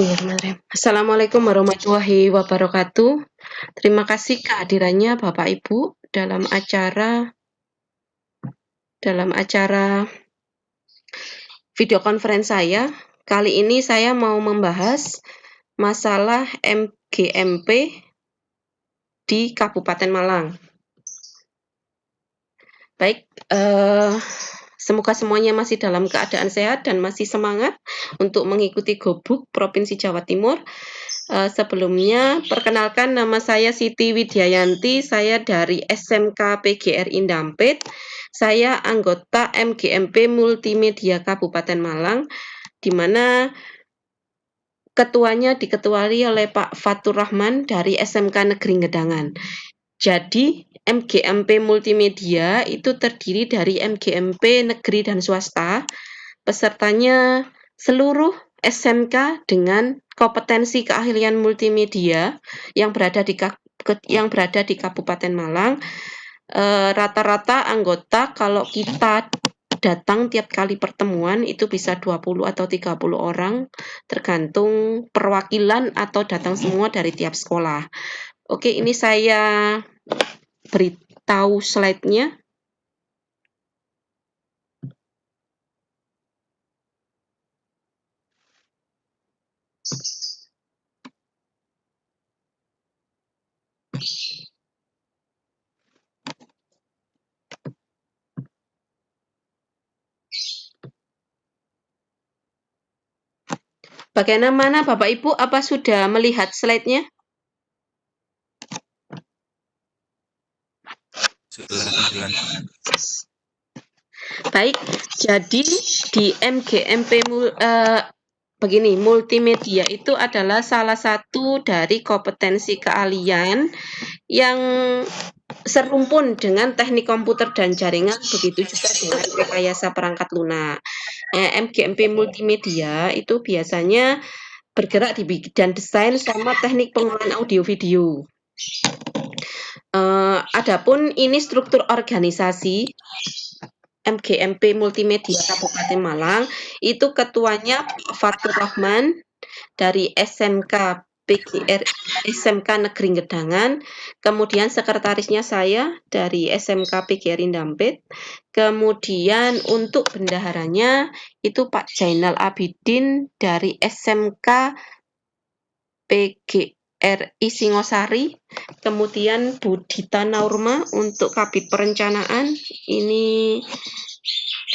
Bismillahirrahmanirrahim. Assalamualaikum warahmatullahi wabarakatuh. Terima kasih kehadirannya Bapak Ibu dalam acara video conference saya. Kali ini saya mau membahas masalah MGMP di Kabupaten Malang. Baik, semoga semuanya masih dalam keadaan sehat dan masih semangat untuk mengikuti Gobuk Provinsi Jawa Timur. Sebelumnya, perkenalkan nama saya Siti Widyayanti, saya dari SMK PGRI Ndampit. Saya anggota MGMP Multimedia Kabupaten Malang, di mana ketuanya diketuai oleh Pak Fatur Rahman dari SMK Negeri Ngedangan. Jadi, MGMP Multimedia itu terdiri dari MGMP negeri dan swasta. Pesertanya seluruh SMK dengan kompetensi keahlian multimedia yang berada di Kabupaten Malang. Rata-rata anggota kalau kita datang tiap kali pertemuan itu bisa 20 atau 30 orang, tergantung perwakilan atau datang semua dari tiap sekolah. Oke, ini saya beritahu slide-nya. Bagaimana Bapak Ibu, apa sudah melihat slide-nya? Baik, jadi di MGMP begini, multimedia itu adalah salah satu dari kompetensi keahlian yang serumpun dengan teknik komputer dan jaringan, begitu juga dengan rekayasa perangkat lunak. MGMP multimedia itu biasanya bergerak di bidang desain sama teknik pengolahan audio video. Adapun ini struktur organisasi MGMP Multimedia Kabupaten Malang, itu ketuanya Pak Fatur Rahman dari SMK Negeri Ngedangan, kemudian sekretarisnya saya dari SMK PGRI Ndampit, kemudian untuk bendaharanya itu Pak Jainal Abidin dari SMK PGRI Singosari, kemudian Bu Dita Naurma untuk Kabid Perencanaan, ini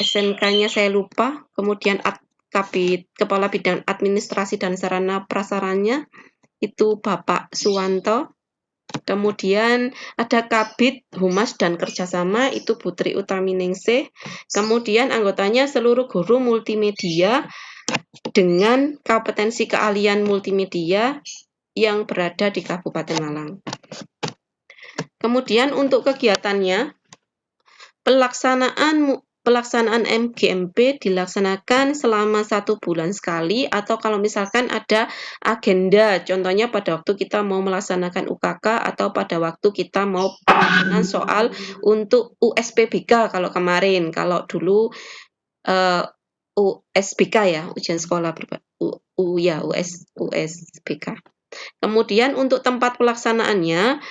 SMK-nya saya lupa, kemudian Kabid Kepala Bidang Administrasi dan Sarana Prasaranya itu Bapak Suwanto, kemudian ada Kabid Humas dan Kerjasama itu Putri Utaminingsih, kemudian anggotanya seluruh guru multimedia dengan kompetensi keahlian multimedia yang berada di Kabupaten Malang. Kemudian untuk kegiatannya, pelaksanaan MGMP dilaksanakan selama 1 bulan sekali, atau kalau misalkan ada agenda, contohnya pada waktu kita mau melaksanakan UKK atau pada waktu kita mau penanganan soal untuk USPBK kalau kemarin, kalau dulu USBK ya, ujian sekolah USBK. Kemudian untuk tempat pelaksanaannya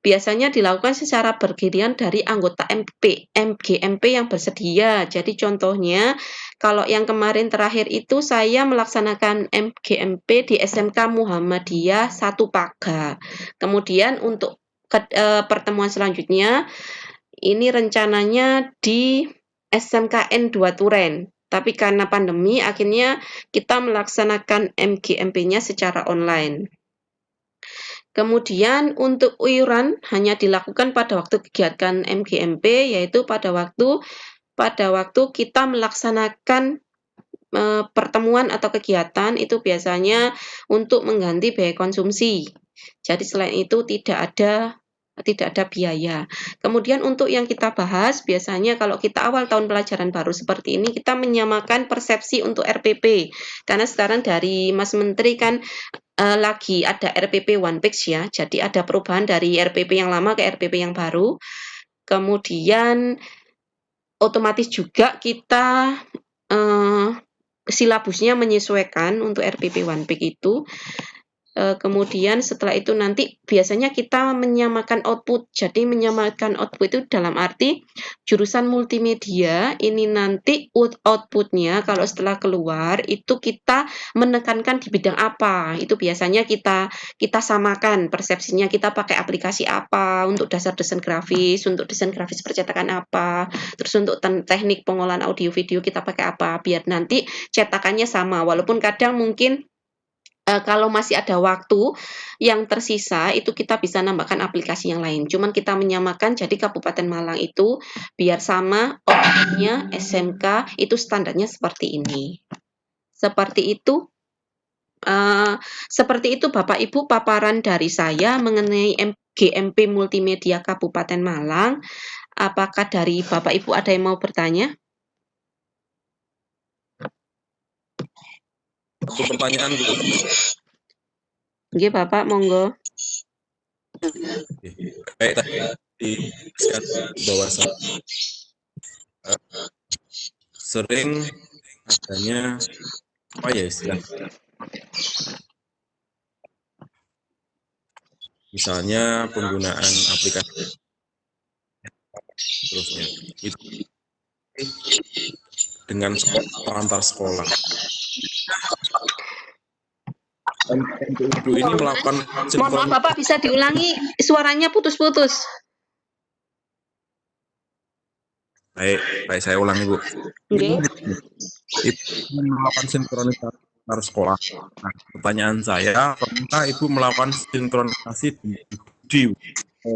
biasanya dilakukan secara bergiliran dari anggota MGMP yang bersedia. Jadi contohnya, kalau yang kemarin terakhir itu saya melaksanakan MGMP di SMK Muhammadiyah 1 Paga. Kemudian untuk pertemuan selanjutnya, ini rencananya di SMKN 2 Turen. Tapi karena pandemi, akhirnya kita melaksanakan MGMP-nya secara online. Kemudian untuk iuran hanya dilakukan pada waktu kegiatan MGMP, yaitu pada waktu kita melaksanakan pertemuan atau kegiatan itu biasanya untuk mengganti biaya konsumsi. Jadi selain itu tidak ada biaya. Kemudian untuk yang kita bahas, biasanya kalau kita awal tahun pelajaran baru seperti ini, kita menyamakan persepsi untuk RPP. Karena sekarang dari Mas Menteri kan lagi ada RPP One Page ya, jadi ada perubahan dari RPP yang lama ke RPP yang baru. Kemudian otomatis juga kita silabusnya menyesuaikan untuk RPP One Peak itu. Kemudian setelah itu nanti biasanya kita menyamakan output. Jadi menyamakan output itu dalam arti jurusan multimedia ini nanti outputnya kalau setelah keluar itu kita menekankan di bidang apa. Itu biasanya kita samakan persepsinya, kita pakai aplikasi apa untuk dasar desain grafis, untuk desain grafis percetakan apa, terus untuk teknik pengolahan audio video kita pakai apa, biar nanti cetakannya sama. Walaupun kadang mungkin kalau masih ada waktu yang tersisa itu kita bisa nambahkan aplikasi yang lain. Cuman kita menyamakan jadi Kabupaten Malang itu biar sama outputnya SMK itu standarnya seperti ini. Seperti itu. Seperti itu Bapak Ibu paparan dari saya mengenai GMP Multimedia Kabupaten Malang. Apakah dari Bapak Ibu ada yang mau bertanya? Satu pertanyaan, Bu. Nggih, Bapak, monggo. Kayak tadi bahwa sering adanya apa ya istilah, misalnya penggunaan aplikasi terusnya itu dengan sekolah antar sekolah. Ibu ini melakukan Mohon maaf Bapak bisa diulangi suaranya putus-putus. Baik, saya ulangi, Bu. Nggih. Ibu melakukan sinkronisasi antar sekolah. Nah, pertanyaan saya, apakah Ibu melakukan sinkronisasi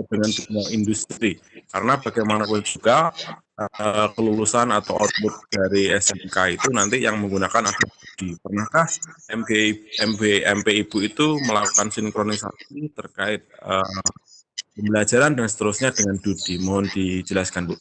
dengan dunia industri? Karena bagaimanapun juga kelulusan atau output dari SMK itu nanti yang menggunakan adalah studi. Pernahkah MP Ibu itu melakukan sinkronisasi terkait pembelajaran dan seterusnya dengan Dudi? Mohon dijelaskan, Bu.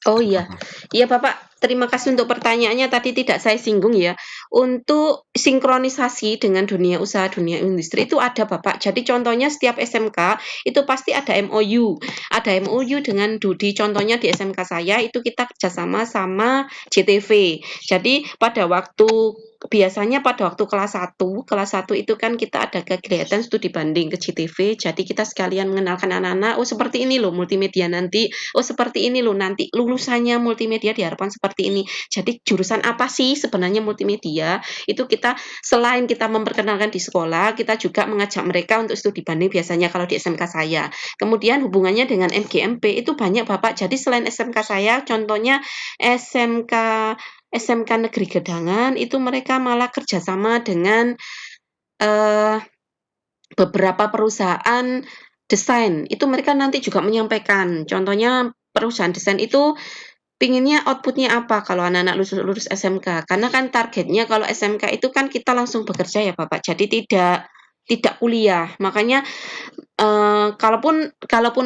Oh iya, iya Bapak, terima kasih untuk pertanyaannya tadi tidak saya singgung ya. Untuk sinkronisasi dengan dunia usaha, dunia industri itu ada Bapak. Jadi contohnya setiap SMK itu pasti ada MOU. Ada MOU dengan Dudi. Contohnya di SMK saya itu kita kerjasama sama JTV. Jadi biasanya pada waktu kelas 1 itu kan kita ada kegiatan studi banding ke JTV. Jadi kita sekalian mengenalkan anak-anak, oh seperti ini loh multimedia nanti. Oh seperti ini loh nanti lulusannya multimedia diharapkan seperti ini. Jadi jurusan apa sih sebenarnya multimedia? Itu kita selain kita memperkenalkan di sekolah, kita juga mengajak mereka untuk studi banding biasanya kalau di SMK saya. Kemudian hubungannya dengan MGMP itu banyak Bapak. Jadi selain SMK saya, contohnya SMK Negeri Gedangan itu mereka malah kerjasama dengan beberapa perusahaan desain. Itu mereka nanti juga menyampaikan. Contohnya perusahaan desain itu pinginnya outputnya apa kalau anak-anak lulus SMK. Karena kan targetnya kalau SMK itu kan kita langsung bekerja ya Bapak. Jadi tidak kuliah. Makanya kalaupun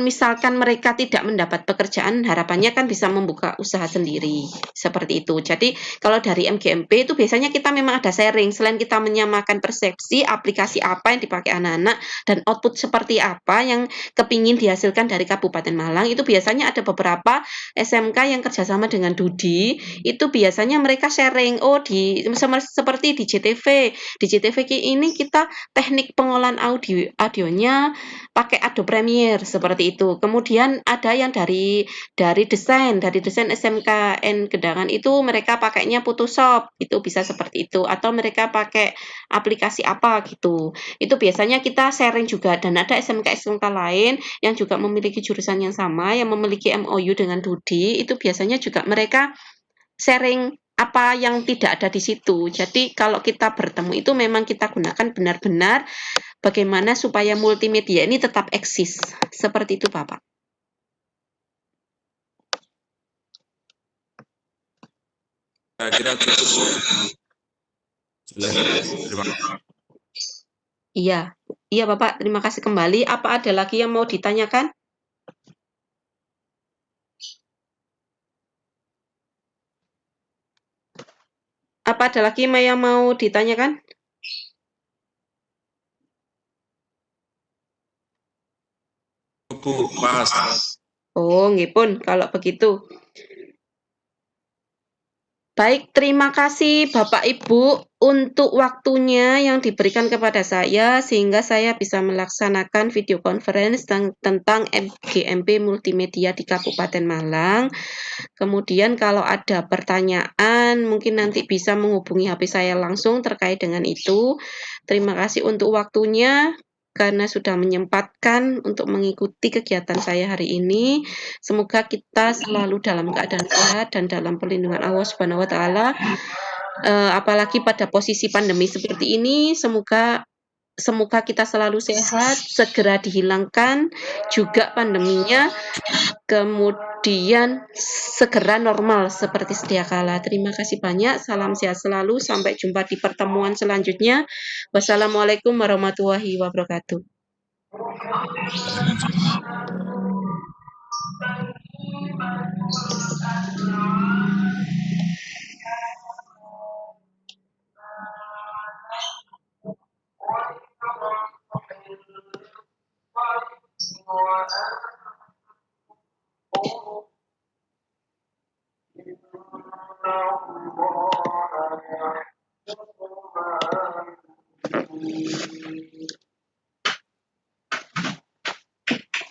misalkan mereka tidak mendapat pekerjaan, harapannya kan bisa membuka usaha sendiri, seperti itu. Jadi kalau dari MGMP itu biasanya kita memang ada sharing, selain kita menyamakan persepsi aplikasi apa yang dipakai anak-anak dan output seperti apa yang kepingin dihasilkan dari Kabupaten Malang, itu biasanya ada beberapa SMK yang kerjasama dengan Dudi, itu biasanya mereka sharing, seperti di JTV. Di JTV ini kita teknik pengolahan audionya pakai Adobe Premiere seperti itu. Kemudian ada yang dari desain SMKN Gedangan itu mereka pakainya Photoshop, itu bisa seperti itu atau mereka pakai aplikasi apa gitu. Itu biasanya kita sharing juga dan ada SMK-SMK lain yang juga memiliki jurusan yang sama yang memiliki MOU dengan Dudi, itu biasanya juga mereka sharing apa yang tidak ada di situ. Jadi kalau kita bertemu itu memang kita gunakan benar-benar bagaimana supaya multimedia ini tetap eksis. Seperti itu, Bapak. Kira-kira cukup jelas. Terima kasih. Iya. Iya, Bapak. Terima kasih kembali. Apa ada lagi yang mau ditanyakan? Apa ada lagi yang mau ditanyakan? Bu, pas. Oh, nggih pun kalau begitu. Baik, terima kasih Bapak Ibu untuk waktunya yang diberikan kepada saya sehingga saya bisa melaksanakan video conference tentang MGMP Multimedia di Kabupaten Malang. Kemudian kalau ada pertanyaan mungkin nanti bisa menghubungi HP saya langsung terkait dengan itu. Terima kasih untuk waktunya karena sudah menyempatkan untuk mengikuti kegiatan saya hari ini. Semoga kita selalu dalam keadaan sehat dan dalam perlindungan Allah Subhanahu wa taala. Apalagi pada posisi pandemi seperti ini, semoga kita selalu sehat, segera dihilangkan juga pandeminya, kemudian segera normal seperti sedia kala. Terima kasih banyak, salam sehat selalu, sampai jumpa di pertemuan selanjutnya. Wassalamualaikum warahmatullahi wabarakatuh.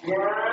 Waalaikumsalam.